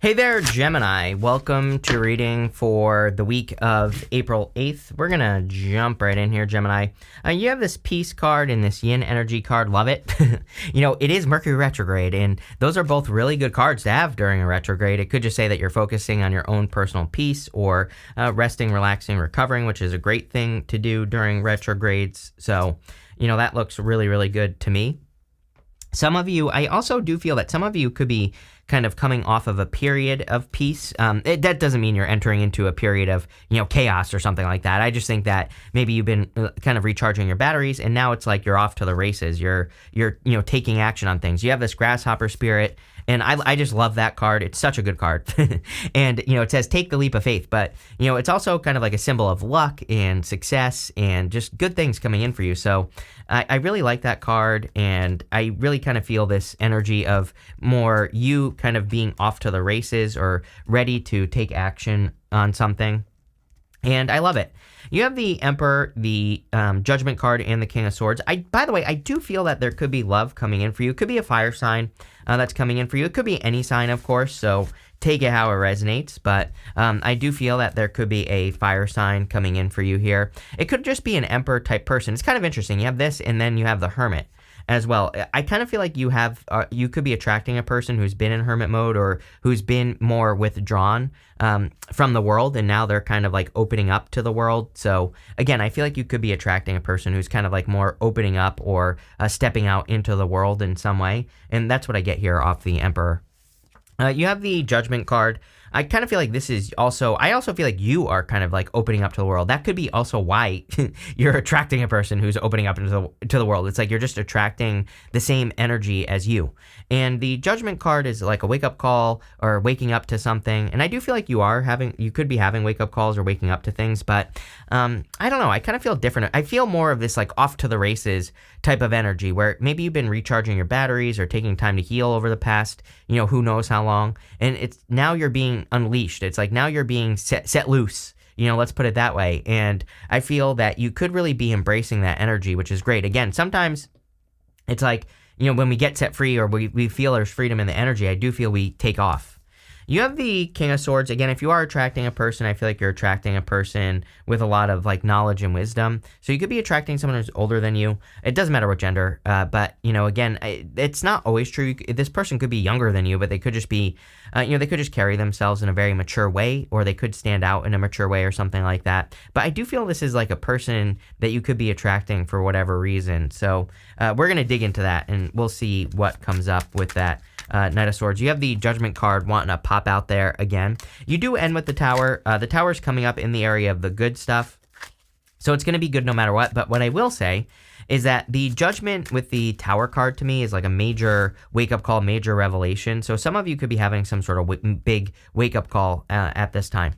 Hey there, Gemini. Welcome to reading for the week of April 8th. We're going to jump right in here, Gemini. You have this peace card and this yin energy card. Love it. It is Mercury retrograde, and those are both really good cards to have during a retrograde. It could just say that you're focusing on your own personal peace or resting, relaxing, recovering, which is a great thing to do during retrogrades. So, that looks really, really good to me. Some of you, I also do feel that some of you could be kind of coming off of a period of peace. That doesn't mean you're entering into a period of, chaos or something like that. I just think that maybe you've been kind of recharging your batteries, and now it's like you're off to the races. You're taking action on things. You have this grasshopper spirit, and I just love that card. It's such a good card. And, it says take the leap of faith, but, it's also kind of like a symbol of luck and success and just good things coming in for you. So I really like that card, and I really kind of feel this energy of more you kind of being off to the races or ready to take action on something. And I love it. You have the Emperor, the Judgment card, and the King of Swords. By the way, I do feel that there could be love coming in for you. It could be a fire sign that's coming in for you. It could be any sign, of course, so take it how it resonates. But I do feel that there could be a fire sign coming in for you here. It could just be an Emperor type person. It's kind of interesting. You have this, and then you have the Hermit as well. I kind of feel like you could be attracting a person who's been in hermit mode or who's been more withdrawn from the world, and now they're kind of like opening up to the world. So again, I feel like you could be attracting a person who's kind of like more opening up or stepping out into the world in some way, and that's what I get here off the Emperor. You have the Judgment card. I kind of feel like this is also, I also feel like you are kind of like opening up to the world. That could be also why you're attracting a person who's opening up into the world. It's like you're just attracting the same energy as you. And the Judgment card is like a wake-up call or waking up to something. And I do feel like you could be having wake-up calls or waking up to things, but I don't know. I kind of feel different. I feel more of this like off to the races type of energy where maybe you've been recharging your batteries or taking time to heal over the past, who knows how long. And it's now you're being unleashed. It's like now you're being set loose. Let's put it that way. And I feel that you could really be embracing that energy, which is great. Again, sometimes it's like, when we get set free or we feel there's freedom in the energy, I do feel we take off. You have the King of Swords. Again, if you are attracting a person, I feel like you're attracting a person with a lot of like knowledge and wisdom. So you could be attracting someone who's older than you. It doesn't matter what gender, but again, it's not always true. This person could be younger than you, but they could just be, they could just carry themselves in a very mature way, or they could stand out in a mature way or something like that. But I do feel this is like a person that you could be attracting for whatever reason. So we're going to dig into that, and we'll see what comes up with that. Knight of Swords. You have the Judgment card wanting to pop out there again. You do end with the Tower. The Tower's coming up in the area of the good stuff, so it's going to be good no matter what. But what I will say is that the Judgment with the Tower card to me is like a major wake-up call, major revelation. So some of you could be having some sort of big wake-up call at this time.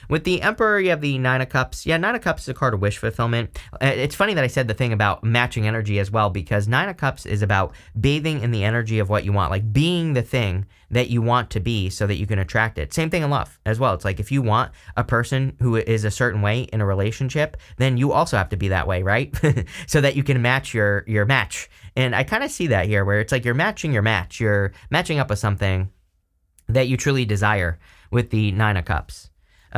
With the Emperor, you have the Nine of Cups. Yeah, Nine of Cups is a card of wish fulfillment. It's funny that I said the thing about matching energy as well, because Nine of Cups is about bathing in the energy of what you want, like being the thing that you want to be so that you can attract it. Same thing in love as well. It's like if you want a person who is a certain way in a relationship, then you also have to be that way, right? So that you can match your match. And I kind of see that here where it's like you're matching your match. You're matching up with something that you truly desire with the Nine of Cups.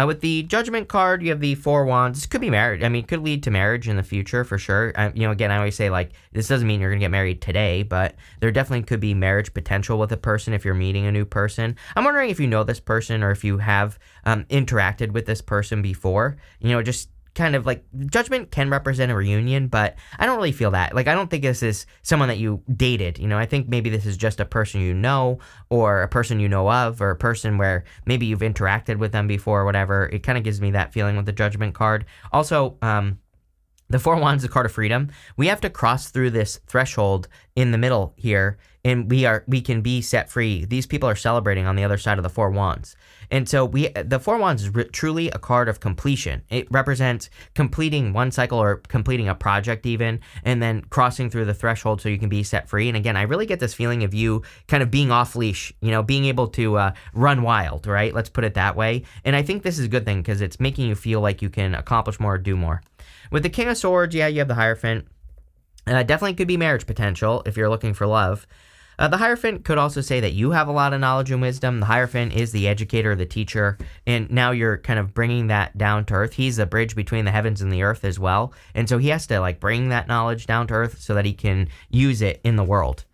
With the Judgment card, you have the Four Wands. This could be marriage. I mean, it could lead to marriage in the future for sure. Again, I always say, like, this doesn't mean you're going to get married today, but there definitely could be marriage potential with a person if you're meeting a new person. I'm wondering if you know this person or if you have interacted with this person before. Just kind of like Judgment can represent a reunion, but I don't really feel that. Like, I don't think this is someone that you dated. I think maybe this is just a person you know, or a person you know of, or a person where maybe you've interacted with them before or whatever. It kind of gives me that feeling with the Judgment card. Also, the Four Wands is a card of freedom. We have to cross through this threshold in the middle here, and we can be set free. These people are celebrating on the other side of the Four Wands. And so the Four Wands is truly a card of completion. It represents completing one cycle or completing a project even, and then crossing through the threshold so you can be set free. And again, I really get this feeling of you kind of being off leash, being able to run wild, right? Let's put it that way. And I think this is a good thing because it's making you feel like you can accomplish more or do more. With the King of Swords, yeah, you have the Hierophant. Definitely could be marriage potential if you're looking for love. The Hierophant could also say that you have a lot of knowledge and wisdom. The Hierophant is the educator, the teacher, and now you're kind of bringing that down to earth. He's the bridge between the heavens and the earth as well, and so he has to like bring that knowledge down to earth so that he can use it in the world.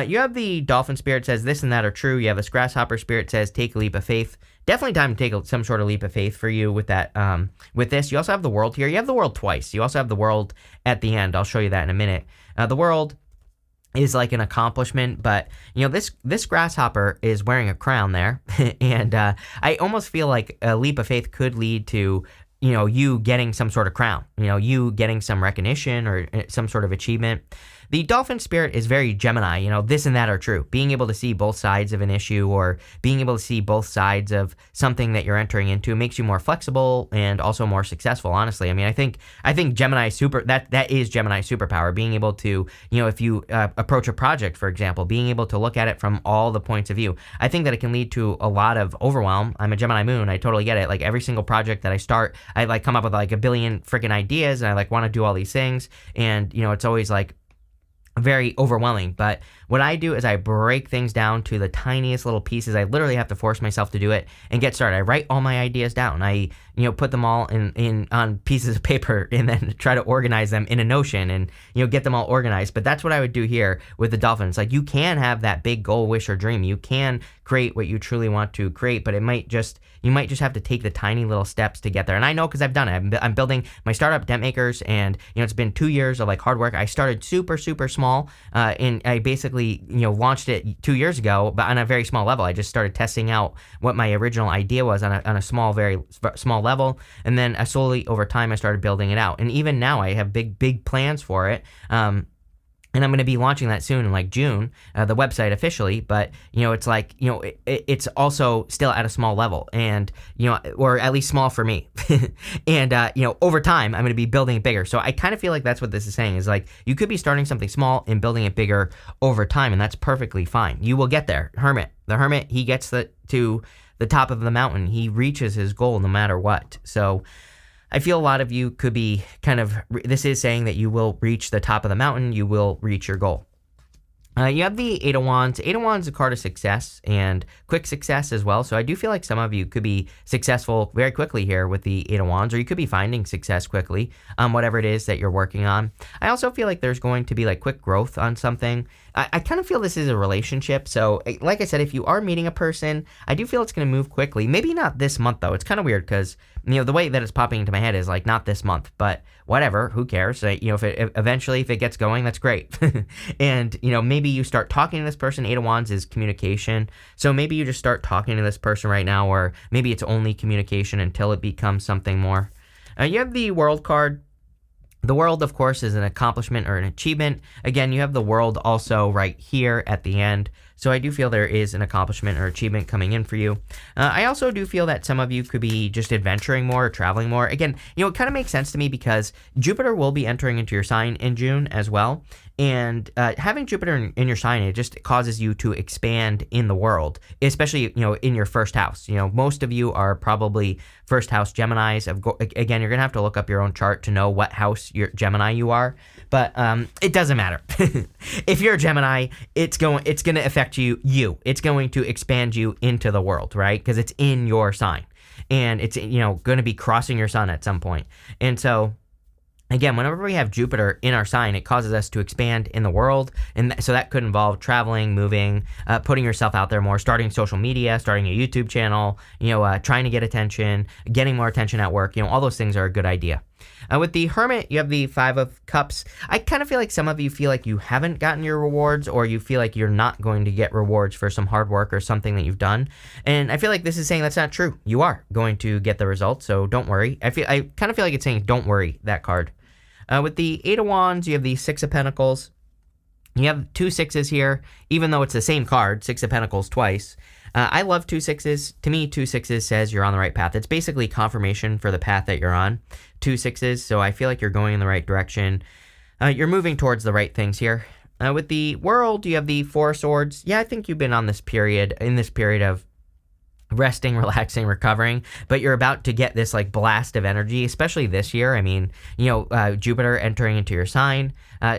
You have the Dolphin Spirit says this and that are true. You have this Grasshopper Spirit says take a leap of faith. Definitely time to take some sort of leap of faith for you with that. With this, you also have the World here. You have the World twice. You also have the World at the end. I'll show you that in a minute. The World is like an accomplishment, but this grasshopper is wearing a crown there, and I almost feel like a leap of faith could lead to you getting some sort of crown, you getting some recognition or some sort of achievement. The Dolphin Spirit is very Gemini, this and that are true. Being able to see both sides of an issue or being able to see both sides of something that you're entering into makes you more flexible and also more successful, honestly. I mean, I think Gemini that is Gemini's superpower, being able to, if you approach a project, for example, being able to look at it from all the points of view. I think that it can lead to a lot of overwhelm. I'm a Gemini moon. I totally get it. Like every single project that I start, I like come up with like a billion freaking ideas and I like want to do all these things. And, it's always like very overwhelming. But what I do is I break things down to the tiniest little pieces. I literally have to force myself to do it and get started. I write all my ideas down. I put them all in on pieces of paper and then try to organize them in a Notion and get them all organized. But that's what I would do here with the Dolphins. Like you can have that big goal, wish, or dream. You can create what you truly want to create, but you might just have to take the tiny little steps to get there. And I know because I've done it. I'm building my startup Dent Makers, and it's been 2 years of like hard work. I started super small, and I basically launched it 2 years ago, but on a very small level. I just started testing out what my original idea was on a small, very small level, and then slowly over time I started building it out. And even now I have big plans for it. And I'm going to be launching that soon in like June, the website officially. But, it's like, it's also still at a small level and, or at least small for me. And, over time, I'm going to be building it bigger. So I kind of feel like that's what this is saying is like, you could be starting something small and building it bigger over time. And that's perfectly fine. You will get there. The Hermit, he gets to the top of the mountain. He reaches his goal no matter what. So I feel a lot of you could be this is saying that you will reach the top of the mountain, you will reach your goal. You have the Eight of Wands. Eight of Wands is a card of success and quick success as well. So I do feel like some of you could be successful very quickly here with the Eight of Wands, or you could be finding success quickly on whatever it is that you're working on. I also feel like there's going to be like quick growth on something. I kind of feel this is a relationship. So like I said, if you are meeting a person, I do feel it's going to move quickly. Maybe not this month though. It's kind of weird because the way that it's popping into my head is like not this month, but whatever, who cares? If it gets going, that's great. And maybe you start talking to this person. Eight of Wands is communication. So maybe you just start talking to this person right now, or maybe it's only communication until it becomes something more. You have the World card. The World, of course, is an accomplishment or an achievement. Again, you have the World also right here at the end. So I do feel there is an accomplishment or achievement coming in for you. I also do feel that some of you could be just adventuring more or traveling more. Again, it kind of makes sense to me because Jupiter will be entering into your sign in June as well. And having Jupiter in your sign, it just causes you to expand in the world, especially, in your first house. Most of you are probably first house Geminis. Again, you're going to have to look up your own chart to know what house Gemini you are. But it doesn't matter. If you're a Gemini, it's going to affect you. It's going to expand you into the world, right? Because it's in your sign. And it's, going to be crossing your sun at some point. And so again, whenever we have Jupiter in our sign, it causes us to expand in the world. And so that could involve traveling, moving, putting yourself out there more, starting social media, starting a YouTube channel, trying to get attention, getting more attention at work. All those things are a good idea. With the Hermit, you have the Five of Cups. I kind of feel like some of you feel like you haven't gotten your rewards, or you feel like you're not going to get rewards for some hard work or something that you've done. And I feel like this is saying that's not true. You are going to get the results, so don't worry. I kind of feel like it's saying don't worry, that card. With the Eight of Wands, you have the Six of Pentacles. You have 2 6s here, even though it's the same card, Six of Pentacles twice. I love 2 6s. To me, 2 6s says you're on the right path. It's basically confirmation for the path that you're on. 2 6s, so I feel like you're going in the right direction. You're moving towards the right things here. With the World, you have the 4 Swords. Yeah, I think you've been on this period, of resting, relaxing, recovering, but you're about to get this like blast of energy, especially this year. I mean, Jupiter entering into your sign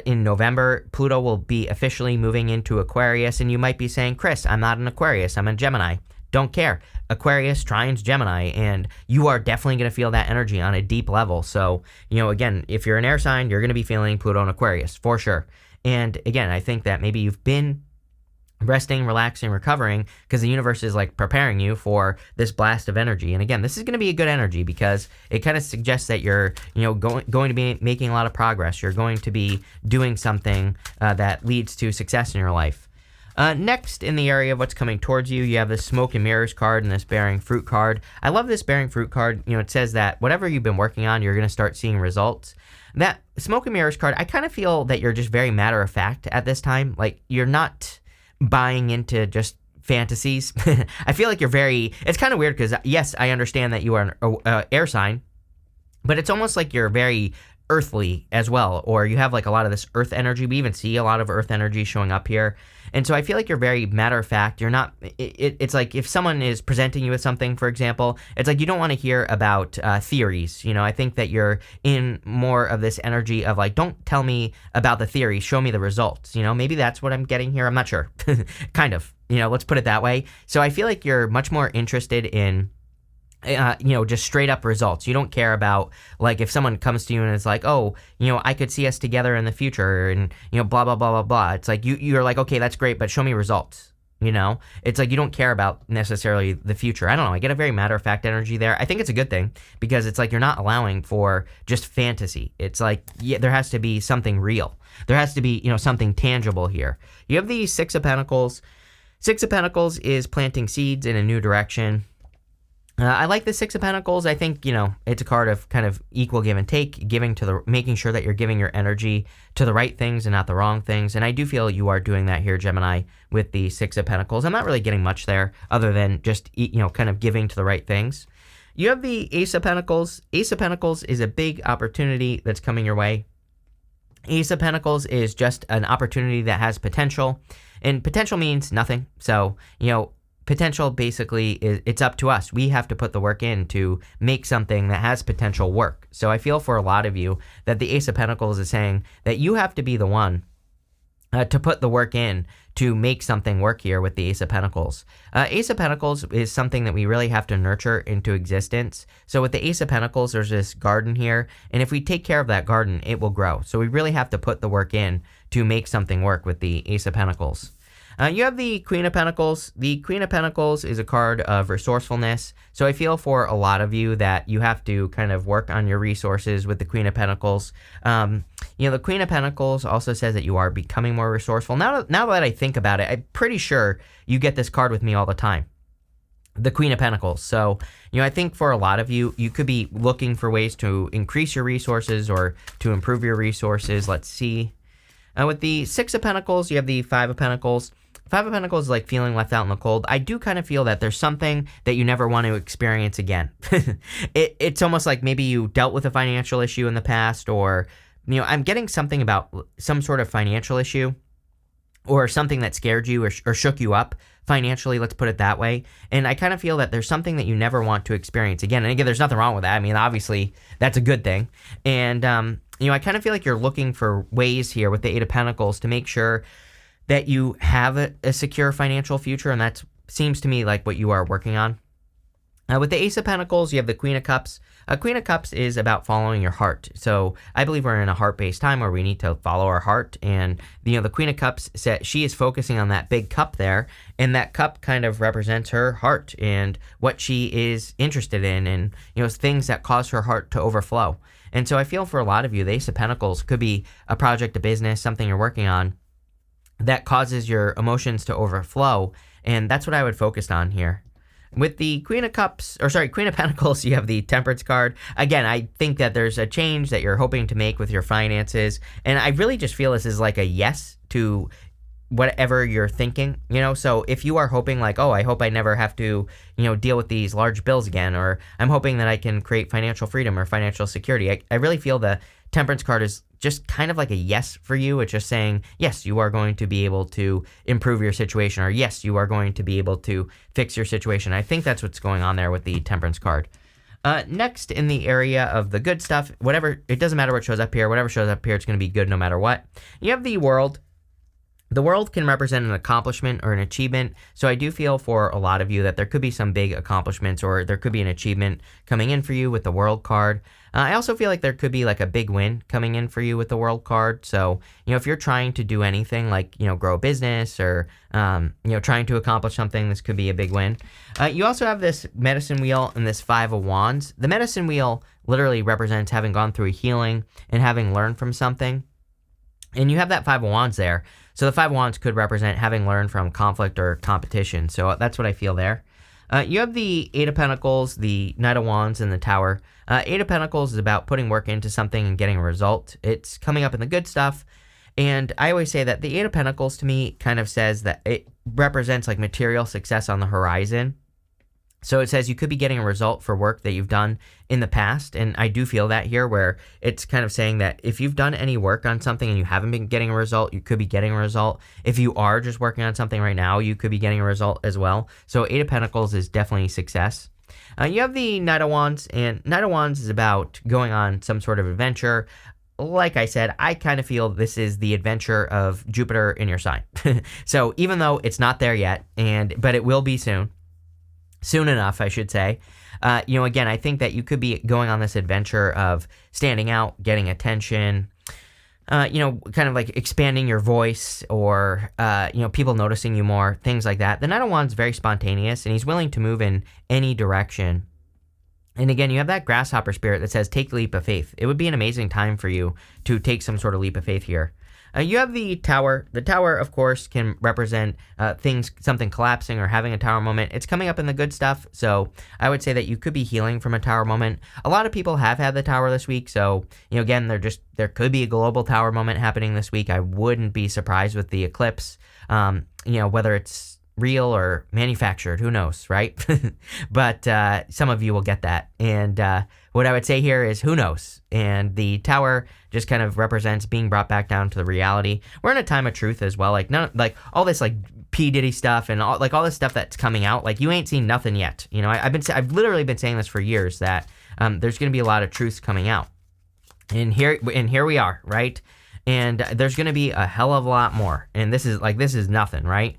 in November, Pluto will be officially moving into Aquarius, and you might be saying, Chris, I'm not an Aquarius, I'm a Gemini. Don't care. Aquarius trines Gemini, and you are definitely going to feel that energy on a deep level. So, again, if you're an air sign, you're going to be feeling Pluto and Aquarius for sure. And again, I think that maybe you've been resting, relaxing, recovering because the universe is like preparing you for this blast of energy. And again, this is going to be a good energy because it kind of suggests that you're, going to be making a lot of progress. You're going to be doing something that leads to success in your life. Next, in the area of what's coming towards you, you have this Smoke and Mirrors card and this Bearing Fruit card. I love this Bearing Fruit card. It says that whatever you've been working on, you're going to start seeing results. That Smoke and Mirrors card, I kind of feel that you're just very matter of fact at this time. Like, you're not buying into just fantasies. I feel like it's kind of weird because, yes, I understand that you are an air sign, but it's almost like you're very earthly as well, or you have like a lot of this earth energy. We even see a lot of earth energy showing up here. And so I feel like you're very matter of fact. You're not, it's like if someone is presenting you with something, for example, it's like you don't want to hear about theories. I think that you're in more of this energy of like, don't tell me about the theory, show me the results. Maybe that's what I'm getting here. I'm not sure. Kind of, let's put it that way. So I feel like you're much more interested in just straight up results. You don't care about like if someone comes to you and is like, oh, I could see us together in the future and, blah, blah, blah, blah, blah. It's like you're like, okay, that's great, but show me results. It's like you don't care about necessarily the future. I don't know. I get a very matter of fact energy there. I think it's a good thing because it's like you're not allowing for just fantasy. It's like, yeah, there has to be something real. There has to be, something tangible here. You have the Six of Pentacles. Six of Pentacles is planting seeds in a new direction. I like the Six of Pentacles. I think, it's a card of kind of equal give and take, making sure that you're giving your energy to the right things and not the wrong things. And I do feel you are doing that here, Gemini, with the Six of Pentacles. I'm not really getting much there other than just, kind of giving to the right things. You have the Ace of Pentacles. Ace of Pentacles is a big opportunity that's coming your way. Ace of Pentacles is just an opportunity that has potential, and potential means nothing. So, potential basically it's up to us. We have to put the work in to make something that has potential work. So I feel for a lot of you that the Ace of Pentacles is saying that you have to be the one to put the work in to make something work here with the Ace of Pentacles. Ace of Pentacles is something that we really have to nurture into existence. So with the Ace of Pentacles, there's this garden here, and if we take care of that garden, it will grow. So we really have to put the work in to make something work with the Ace of Pentacles. You have the Queen of Pentacles. The Queen of Pentacles is a card of resourcefulness. So I feel for a lot of you that you have to kind of work on your resources with the Queen of Pentacles. The Queen of Pentacles also says that you are becoming more resourceful. Now that I think about it, I'm pretty sure you get this card with me all the time. The Queen of Pentacles. So, I think for a lot of you, you could be looking for ways to increase your resources or to improve your resources. Let's see. With the Six of Pentacles, you have the Five of Pentacles. Five of Pentacles is like feeling left out in the cold. I do kind of feel that there's something that you never want to experience again. It's almost like maybe you dealt with a financial issue in the past, or, I'm getting something about some sort of financial issue or something that scared you or shook you up financially, let's put it that way. And I kind of feel that there's something that you never want to experience again. And again, there's nothing wrong with that. I mean, obviously, that's a good thing. And, I kind of feel like you're looking for ways here with the Eight of Pentacles to make sure that you have a secure financial future, and that seems to me like what you are working on. With the Ace of Pentacles, you have the Queen of Cups. Queen of Cups is about following your heart. So I believe we're in a heart-based time where we need to follow our heart. And, the Queen of Cups, she is focusing on that big cup there, and that cup kind of represents her heart and what she is interested in and, things that cause her heart to overflow. And so I feel for a lot of you, the Ace of Pentacles could be a project, a business, something you're working on that causes your emotions to overflow. And that's what I would focus on here. With the Queen of Pentacles, you have the Temperance card. Again, I think that there's a change that you're hoping to make with your finances. And I really just feel this is like a yes to whatever you're thinking, so if you are hoping like, oh, I hope I never have to, deal with these large bills again, or I'm hoping that I can create financial freedom or financial security, I really feel the Temperance card is just kind of like a yes for you. It's just saying, yes, you are going to be able to improve your situation, or yes, you are going to be able to fix your situation. I think that's what's going on there with the Temperance card. Next, in the area of the good stuff, whatever, it doesn't matter what shows up here. Whatever shows up here, it's going to be good no matter what. You have the World. The World can represent an accomplishment or an achievement, so I do feel for a lot of you that there could be some big accomplishments, or there could be an achievement coming in for you with the World card. I also feel like there could be like a big win coming in for you with the World card. So, if you're trying to do anything like, grow a business or, trying to accomplish something, this could be a big win. You also have this Medicine Wheel and this Five of Wands. The Medicine Wheel literally represents having gone through a healing and having learned from something. And you have that Five of Wands there. So the Five of Wands could represent having learned from conflict or competition. So that's what I feel there. You have the Eight of Pentacles, the Knight of Wands, and the Tower. Eight of Pentacles is about putting work into something and getting a result. It's coming up in the good stuff. And I always say that the Eight of Pentacles to me kind of says that it represents like material success on the horizon. So it says you could be getting a result for work that you've done in the past. And I do feel that here, where it's kind of saying that if you've done any work on something and you haven't been getting a result, you could be getting a result. If you are just working on something right now, you could be getting a result as well. So Eight of Pentacles is definitely success. You have the Knight of Wands, and Knight of Wands is about going on some sort of adventure. Like I said, I kind of feel this is the adventure of Jupiter in your sign. So even though it's not there yet, but it will be soon. Soon enough, I should say. Again, I think that you could be going on this adventure of standing out, getting attention, kind of like expanding your voice, or, people noticing you more, things like that. The Knight of Wands is very spontaneous, and he's willing to move in any direction. And again, you have that grasshopper spirit that says, take a leap of faith. It would be an amazing time for you to take some sort of leap of faith here. You have the Tower. The Tower, of course, can represent something collapsing or having a Tower moment. It's coming up in the good stuff, so I would say that you could be healing from a Tower moment. A lot of people have had the Tower this week, so, again, there could be a global Tower moment happening this week. I wouldn't be surprised with the eclipse, whether it's real or manufactured, who knows, right? But some of you will get that, and what I would say here is, who knows? And the Tower just kind of represents being brought back down to the reality. We're in a time of truth as well. Like all this like P Diddy stuff and all this stuff that's coming out. Like, you ain't seen nothing yet. I've literally been saying this for years, that there's going to be a lot of truths coming out. And here we are, right? And there's going to be a hell of a lot more. And this is nothing, right?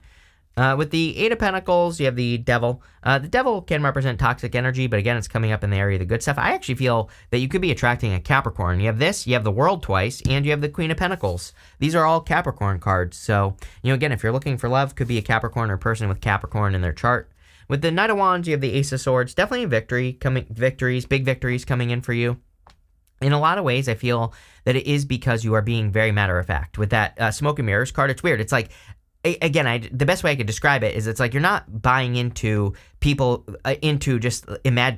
With the Eight of Pentacles, you have the Devil. The Devil can represent toxic energy, but again, it's coming up in the area of the good stuff. I actually feel that you could be attracting a Capricorn. You have this, you have the World twice, and you have the Queen of Pentacles. These are all Capricorn cards. So, again, if you're looking for love, could be a Capricorn or a person with Capricorn in their chart. With the Knight of Wands, you have the Ace of Swords. Definitely big victories coming in for you. In a lot of ways, I feel that it is because you are being very matter of fact. With that Smoke and Mirrors card, it's weird. It's like, again, the best way I could describe it is it's like you're not buying into people, into just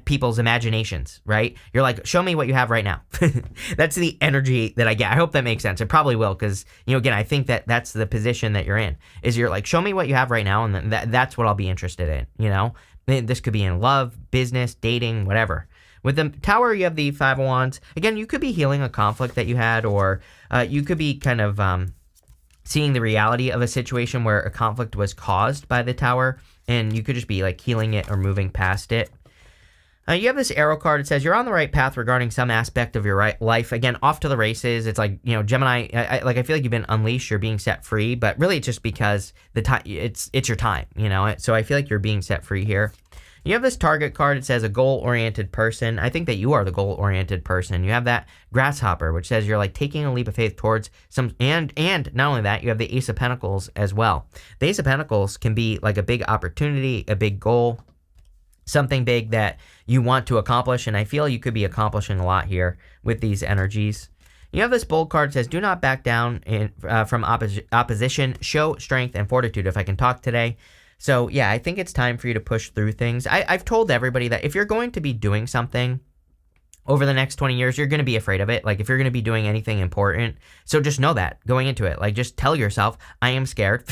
people's imaginations, right? You're like, show me what you have right now. That's the energy that I get. I hope that makes sense. It probably will, because, again, I think that that's the position that you're in, is you're like, show me what you have right now, and then that's what I'll be interested in, This could be in love, business, dating, whatever. With the Tower, you have the Five of Wands. Again, you could be healing a conflict that you had, or you could be kind of seeing the reality of a situation where a conflict was caused by the Tower, and you could just be like healing it or moving past it. You have this Arrow card. It says you're on the right path regarding some aspect of your life. Again, off to the races. It's like, Gemini, I feel like you've been unleashed, you're being set free, but really it's just because it's your time, So I feel like you're being set free here. You have this Target card. It says a goal-oriented person. I think that you are the goal-oriented person. You have that Grasshopper, which says you're like taking a leap of faith towards some, and not only that, you have the Ace of Pentacles as well. The Ace of Pentacles can be like a big opportunity, a big goal, something big that you want to accomplish, and I feel you could be accomplishing a lot here with these energies. You have this Bold card that says, do not back down from opposition, show strength and fortitude. If I can talk today. So, yeah, I think it's time for you to push through things. I've told everybody that if you're going to be doing something, over the next 20 years, you're going to be afraid of it. Like if you're going to be doing anything important. So just know that going into it, like just tell yourself, I am scared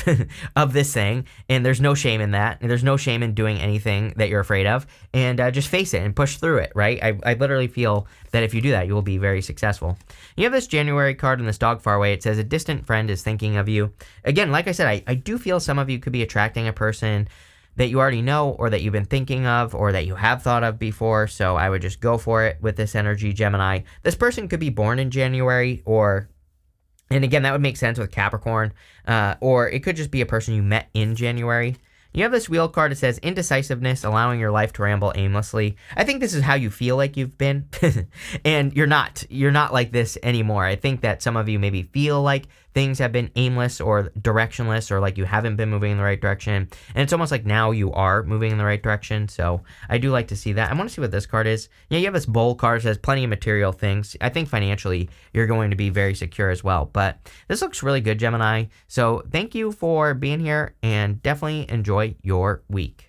of this thing. And there's no shame in that. And there's no shame in doing anything that you're afraid of. And just face it and push through it, right? I literally feel that if you do that, you will be very successful. You have this January card in this dog far away. It says a distant friend is thinking of you. Again, like I said, I do feel some of you could be attracting a person that you already know or that you've been thinking of or that you have thought of before. So I would just go for it with this energy, Gemini. This person could be born in January and again, that would make sense with Capricorn, or it could just be a person you met in January. You have this wheel card that says indecisiveness, allowing your life to ramble aimlessly. I think this is how you feel like you've been, and you're not like this anymore. I think that some of you maybe feel like things have been aimless or directionless or like you haven't been moving in the right direction. And it's almost like now you are moving in the right direction. So I do like to see that. I want to see what this card is. Yeah, you have this bowl card that says plenty of material things. I think financially you're going to be very secure as well. But this looks really good, Gemini. So thank you for being here and definitely enjoy your week.